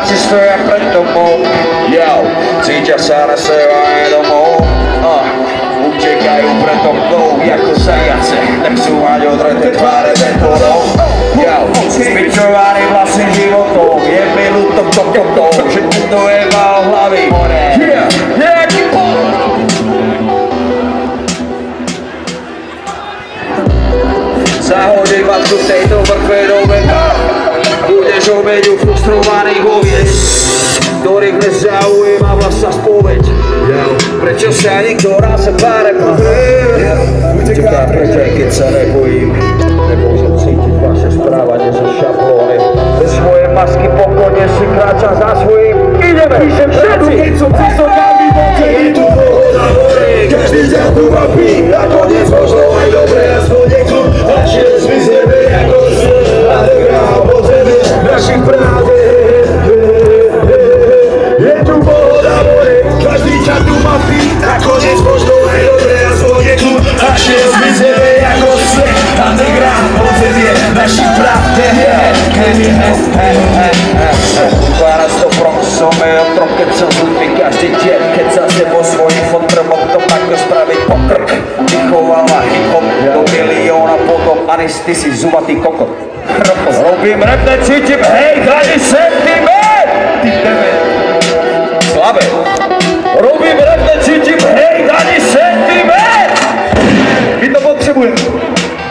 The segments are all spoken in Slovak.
Vojáci stoja pred domov, cítia sa na seba domov. Utekajú pred mnou ako zajace, nechcú mať odreté tváre betónou. Zbičovaný vlastným životom, je mi ľúto kokotov, že to je mal hlavy. Nejaký pol. Zahodím vás do tejto vrchve do veka, budeš obeťu frustrovaných oviec, ktorých nezaujíma vlastná spoveď. Prečo sa nikto na seba nepozrie? Uteká preč, aj keď sa nebojím. Nemôžem cítiť vaše správanie zo šablóny. Bez svojej masky pokojne si kráča za svojím. Ideme, píšem všetci! Keď som cestokami boke, je tu pohoda hore. Každý ťa tu mapí, nakoniec možno aj dobre, aspoň nekľud. A čest vyzerbe ako sne, a negrál po zemi našich práve. Je tu pohoda hore, každý ťa tu mapí, nakoniec možno aj dobre, aspoň nekľud. A čest vyzerbe ako sne, a negrál po zemi našich práve. 12 som je otrok, keď som s ľuďmi každý deň, keď za sebou svojím fotrmom to takto spraviť pokrk. Vychovala hip-hop do milióna potom, Anis, ty si zubatý kokot. Robím rap, necítim, hej, daj sentiment! Ty tebe, slabé. Robím rap, necítim, hej, daj sentiment! My to potrebujeme.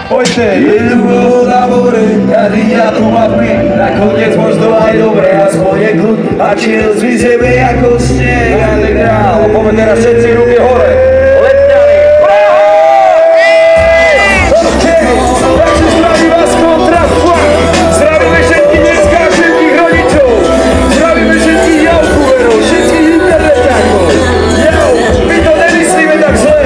Poďte! Je tu voda more, každý ťa tu mapí, nakoniec možno aj dobre, aspoň je kľud, a čils vyzebe ako sneh, a negrál. Poďme teraz všetci ruky hore, letňani! Takže zdraví vás kontra, zdravíme všetkých dneska, všetkých rodičov, zdravíme všetkých youtuberov, všetkých internetákov. My to nemyslíme tak zle,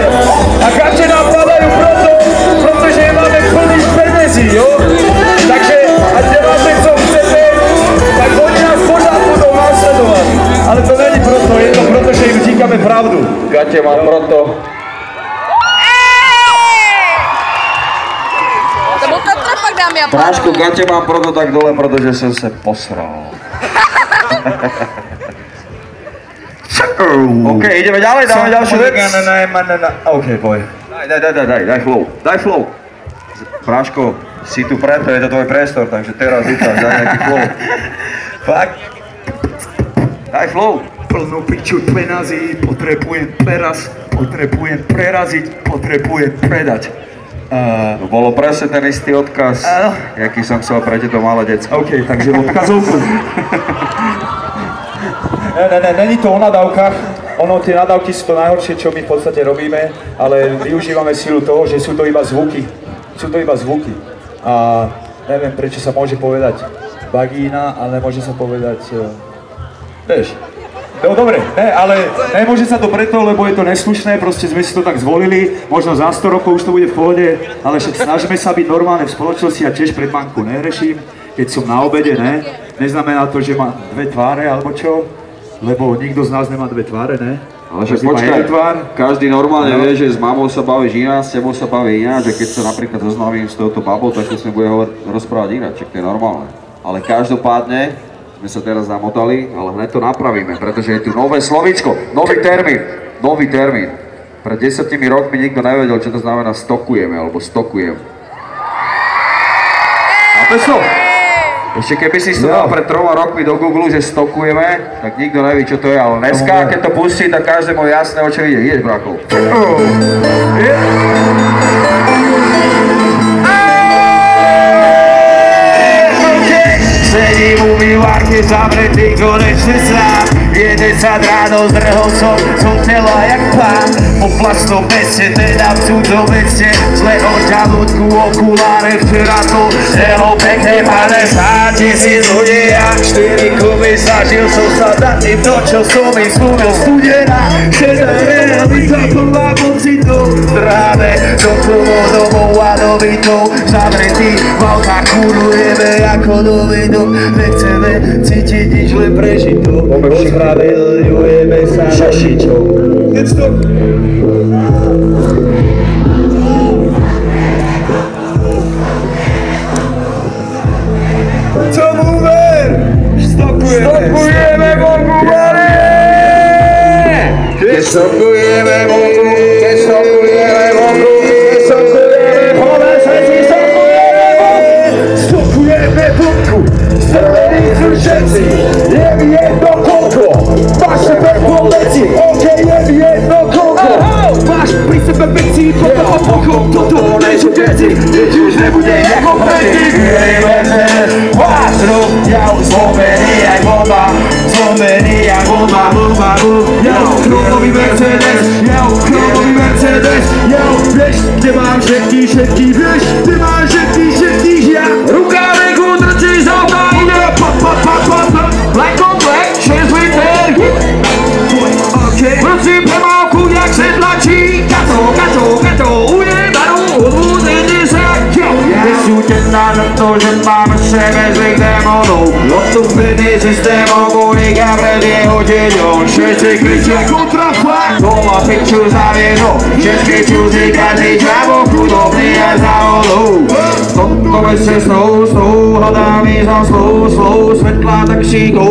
a kapče nám padajú proto, pretože máme plný peniazí, jo? Takže, ak nemáte co chcete, tak oni nás pořád budú následovať. Ale to není proto, je to proto, že im říkáme pravdu. Gate mám proto. To bol kontrapak, dámy a pánové. Prášku, gate mám proto tak dole, protože som sa posral. OK, ideme ďalej, dáme ďalšiu vec. OK, poj. Daj flow. Práško, si tu preto, je to tvoj priestor, takže teraz ukáž, daj nejaký flow. Fakt. Daj flow. Plnú piču penazí, potrebujem preraz, potrebujem preraziť, potrebujem predať. Bolo presne ten istý odkaz, jaký som chcel pre tieto malé decko. OK, takže odkazovku. Není to o nadávkach, tie nadávky sú to najhoršie, čo my v podstate robíme, ale využívame silu toho, že sú to iba zvuky. A neviem, prečo sa môže povedať vagína, ale môže sa povedať, vieš. No dobre, ale nemôže sa to preto, lebo je to neslušné, proste sme si to tak zvolili, možno za 100 rokov už to bude v pohode, ale však snažíme sa byť normálne v spoločnosti a tiež pred banku nehreším, keď som na obede, ne? Neznamená to, že má dve tváre alebo čo, lebo nikto z nás nemá dve tváre, ne? Ale však počkaj, každý normálne vie, že s mamou sa bavíš ináč, s tebou sa baví ináč, že keď sa napríklad zoznamím s touto babou, tak to sa bude rozprávať ináč, čak to je normálne. Ale každopádne sme sa teraz zamotali, ale hneď to napravíme, pretože je tu nové slovíčko, nový termín. Pred 10 rokmi nikto nevedel, čo to znamená stokujeme, alebo stokujem. Chápeš to? Ešte keby si to dal pred 3 rokmi do Google, že stokujeme, tak nikto neví, čo to je, ale dneska, keď to pustí, tak každému jasné, o čo ide. Ideš, brákov. Sedím u umývárke zavretý konečne sám. Je 10 ráno, zdrhol som telo jak pán. Po vlastnom meste, teda v cudzom meste. Zle od žalúdku, okuláre, včera to telo pekne 50 000 ľudí a 4 kuby zažil som sa nad tým, to čo som mi slúbil studená. Šedá realita plná pocitov, tráve do domov a dobytov. Zavretý v autách kurujeme ako dobytov. Nechceme cítiť nič, len prežiť to. Ospravedlňujeme sa šašičov. Let's go! Tomu ver! Stopujeme! Keď sokujeme vonku, keď sokujeme vonku, keď sokujeme po veseci, sokujeme vonku. Stokujeme vonku, zelený sú všetci, je mi jedno koľko, máš sebe poleci, OK, je mi jedno koľko, máš pri sebe veci, toto opochom, toto nejsú veci, nič už nebude ako predtým. Vátru, ja už zlomený jak bomba, zlomený jak bomba, bomba, ja už chromový Mercedes, ja už chromový Mercedes, ja už vieš, kde mám všetky, vieš, kde mám všetky, ja rukávenku drčí z auta, ide pa, black on black, 6 liter, OK, vrci premávku, jak se tlačí, kačo, ujebanú, odvúzení sa, nesútená na to, že máme v sebe zlých démonov, odstúpený systémom, unika pred jeho deňom, všetci kričia kontrafakt, doma piču zaviedol, všetky čuzy, každý čavo, chudobný a závodov. Toto bez cestou, hľadám ísť na slov, svetla taxíkov.